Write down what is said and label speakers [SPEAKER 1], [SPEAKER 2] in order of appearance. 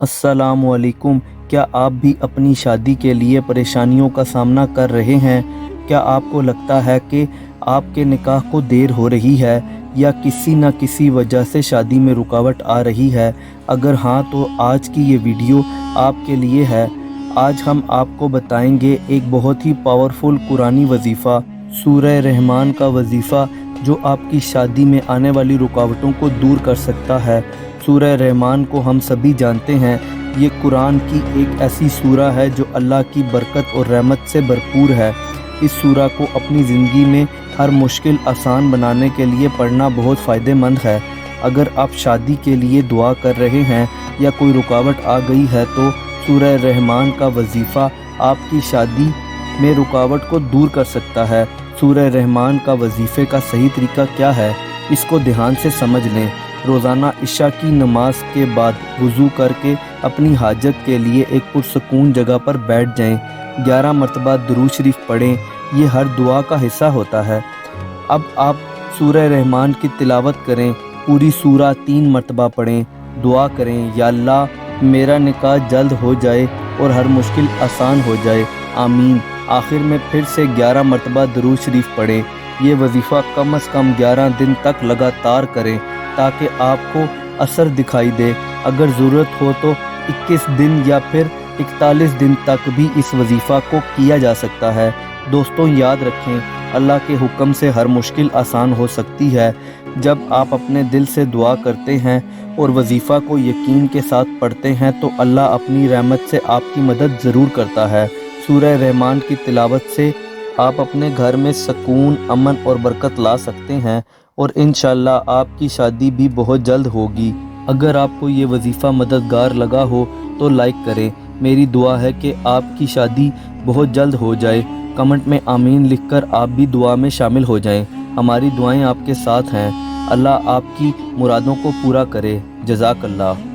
[SPEAKER 1] अस्सलामुअलैकुम। क्या आप भी अपनी शादी के लिए परेशानियों का सामना कर रहे हैं? क्या आपको लगता है कि आपके निकाह को देर हो रही है या किसी न किसी वजह से शादी में रुकावट आ रही है? अगर हाँ तो आज की ये वीडियो आपके लिए है। आज हम आपको बताएंगे एक बहुत ही पावरफुल कुरानी वजीफ़ा, सूरह रहमान का वजीफ़ा, जो आपकी शादी में आने वाली रुकावटों को दूर कर सकता है। सूरह रहमान को हम सभी जानते हैं, ये कुरान की एक ऐसी सूरा है जो अल्लाह की बरकत और रहमत से भरपूर है। इस सूरा को अपनी ज़िंदगी में हर मुश्किल आसान बनाने के लिए पढ़ना बहुत फ़ायदेमंद है। अगर आप शादी के लिए दुआ कर रहे हैं या कोई रुकावट आ गई है तो सूरह रहमान का वजीफ़ा आपकी शादी में रुकावट को दूर कर सकता है। सूरह रहमान का वजीफ़े का सही तरीका क्या है, इसको ध्यान से समझ लें। रोज़ाना इशा की नमाज के बाद वज़ू करके अपनी हाजत के लिए एक पुरसकून जगह पर बैठ जाएं। 11 मरतबा दुरूद शरीफ पढ़ें, ये हर दुआ का हिस्सा होता है। अब आप सूरह रहमान की तिलावत करें, पूरी सूरा 3 मरतबा पढ़ें, दुआ करें, या अल्लाह मेरा निकाह जल्द हो जाए और हर मुश्किल आसान हो जाए, आमीन। आखिर में फिर से 11 मरतबा दुरूद शरीफ पढ़ें। ये वजीफ़ा कम से कम 11 दिन तक लगातार करें ताकि आपको असर दिखाई दे। अगर ज़रूरत हो तो 21 दिन या फिर 41 दिन तक भी इस वजीफ़ा को किया जा सकता है। दोस्तों, याद रखें, अल्लाह के हुक्म से हर मुश्किल आसान हो सकती है। जब आप अपने दिल से दुआ करते हैं और वजीफ़ा को यकीन के साथ पढ़ते हैं तो अल्लाह अपनी रहमत से आपकी मदद ज़रूर करता है। सूरह रहमान की तिलावत से आप अपने घर में सुकून, अमन और बरकत ला सकते हैं और इंशाअल्लाह आपकी शादी भी बहुत जल्द होगी। अगर आपको ये वजीफ़ा मददगार लगा हो तो लाइक करें। मेरी दुआ है कि आपकी शादी बहुत जल्द हो जाए। कमेंट में आमीन लिखकर आप भी दुआ में शामिल हो जाएं। हमारी दुआएं आपके साथ हैं। अल्लाह आपकी मुरादों को पूरा करे। जज़ाकल्लाह।